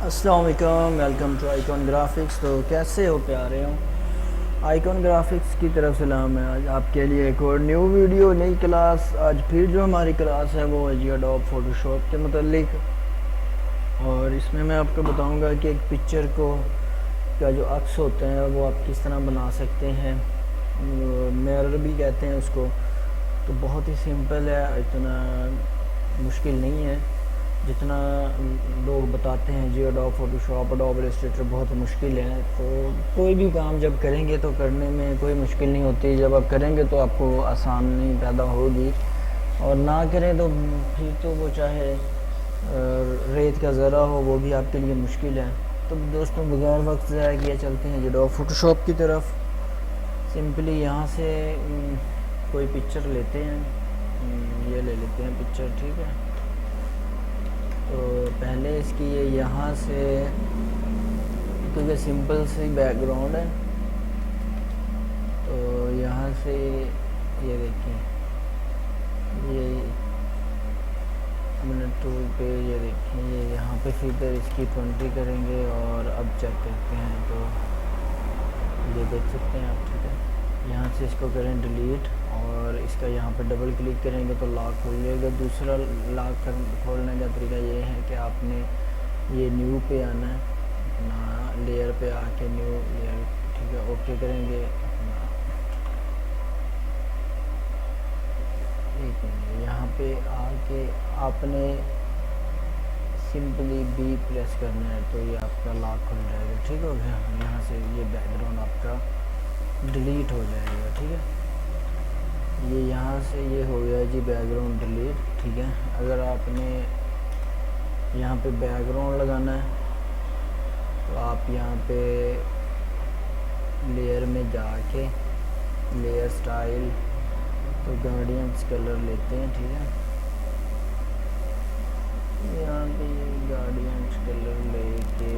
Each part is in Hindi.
अस्सलाम वालेकुम, वेलकम टू आइकॉन ग्राफिक्स। तो कैसे हो प्यारे हो? आइकॉन ग्राफिक्स की तरफ सलाम है। आज आपके लिए एक और न्यू वीडियो, नई क्लास। आज फिर जो हमारी क्लास है वो है जी एडोब फोटोशॉप के मतलब। और इसमें मैं आपको बताऊंगा कि एक पिक्चर को का जो अक्स होते हैं वो आप किस तरह बना सकते हैं। मिरर भी कहते हैं उसको। तो बहुत ही सिंपल है, इतना मुश्किल नहीं है जितना लोग बताते हैं। जी एडोब फोटोशॉप, एडोब इलस्ट्रेटर बहुत मुश्किल है। तो कोई भी काम जब करेंगे तो करने में कोई मुश्किल नहीं होती। जब आप करेंगे तो आपको आसानी पैदा होगी, और ना करें तो फिर तो वो चाहे रेत का ज़रा हो वो भी आपके लिए मुश्किल है। तो दोस्तों बगैर वक्त ज़ाया किए चलते हैं जी एडोब फोटोशॉप की तरफ। सिंपली यहाँ से कोई पिक्चर लेते हैं, ये ले लेते हैं पिक्चर, ठीक है। तो पहले इसकी ये यहाँ से, क्योंकि सिंपल सी बैकग्राउंड है, तो यहाँ से ये देखिए, ये मिनट टूल पे ये देखिए, ये यहाँ पे फिर इसकी 20 करेंगे और अब चेक करते हैं। तो ये देख सकते हैं आप, ठीक है। यहाँ से इसको करें डिलीट, और इसका यहाँ पे डबल क्लिक करेंगे तो लॉक खुल जाएगा। दूसरा लॉक खोलने का तरीका ये है कि आपने ये न्यू पे आना है, अपना लेयर पे आके न्यू लेयर, ठीक है, ओके करेंगे। एक मिनट, यहाँ पे आके आपने सिंपली बी प्रेस करना है तो ये आपका लॉक खुल जाएगा, ठीक हो गया। यहाँ से ये बैकग्राउंड आपका डिलीट हो जाएगा, ठीक है। ये यहाँ से ये हो गया जी बैकग्राउंड डिलीट, ठीक है। अगर आपने यहाँ पे बैकग्राउंड लगाना है तो आप यहाँ पे लेयर में जाके लेयर स्टाइल, तो गार्डियंस कलर लेते हैं, ठीक है। यहाँ पे गार्डियंस कलर लेके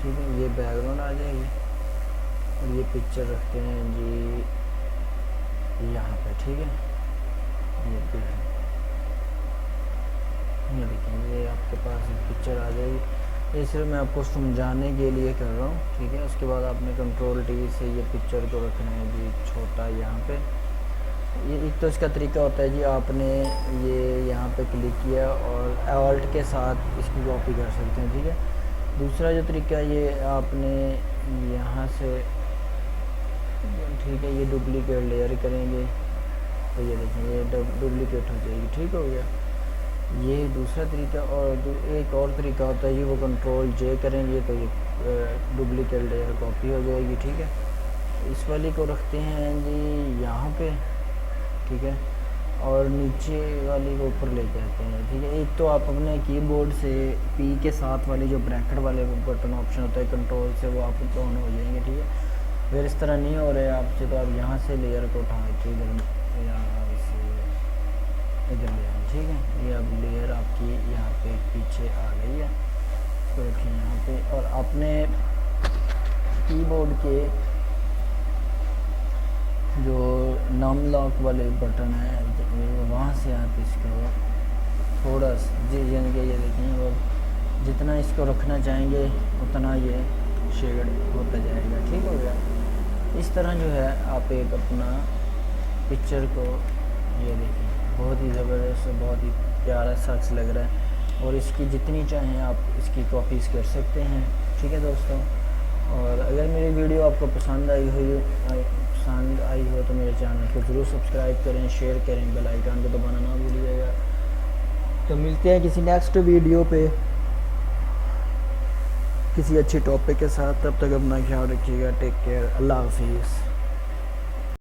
ठीक है, ये बैकग्राउंड आ जाएगी। और ये पिक्चर रखते हैं जी यहाँ पे, ठीक है। ये देखिए, ये आपके पास एक पिक्चर आ जाएगी। ये सिर्फ मैं आपको समझाने के लिए कर रहा हूँ, ठीक है। उसके बाद आपने कंट्रोल टी से ये पिक्चर को रखना है जी छोटा यहाँ पे। ये एक तो इसका तरीका होता है जी, आपने ये यहाँ पे क्लिक किया और ऑल्ट के साथ इसकी कॉपी कर सकते हैं, ठीक है। दूसरा जो तरीका ये आपने यहाँ से, ठीक है, ये डुप्लीकेट लेयर करेंगे तो ये देखें ये डुप्लीकेट हो जाएगी, ठीक हो गया। ये दूसरा तरीका। और एक और तरीका होता है जी, वो कंट्रोल जे करेंगे तो ये डुप्लीकेट लेयर कॉपी हो जाएगी, ठीक है। इस वाली को रखते हैं जी यहाँ पे, ठीक है, और नीचे वाली को ऊपर ले जाते हैं, ठीक है। एक तो आप अपने कीबोर्ड से पी के साथ वाले जो ब्रैकेट वाले बटन ऑप्शन होता है कंट्रोल से, वो आप ऑन हो जाएंगे, ठीक है। अगर इस तरह नहीं हो रहे आपसे तो आप यहाँ से लेयर को उठा के इधर ले आए, ठीक है। ये अब लेयर आपकी यहाँ पे पीछे आ गई है, इसको रखें यहाँ पे। और अपने कीबोर्ड के जो नम लॉक वाले बटन है वहाँ से आप इसको थोड़ा जी, यानी कि ये देखें, वो जितना इसको रखना चाहेंगे उतना ये शेड होता जाएगा, ठीक हो गया। इस तरह जो है आप एक अपना पिक्चर को, ये देखिए, बहुत ही ज़बरदस्त, बहुत ही प्यारा शख्स लग रहा है। और इसकी जितनी चाहें आप इसकी कॉपीज़ कर सकते हैं, ठीक है दोस्तों। और अगर मेरी वीडियो आपको पसंद आई हो तो मेरे चैनल को ज़रूर सब्सक्राइब करें, शेयर करें, बेल आइकन को दबाना ना भूलिएगा। तो मिलते हैं किसी नेक्स्ट वीडियो पे किसी अच्छे टॉपिक के साथ। तब तक अपना ख्याल रखिएगा। टेक केयर, अल्लाह हाफिज़।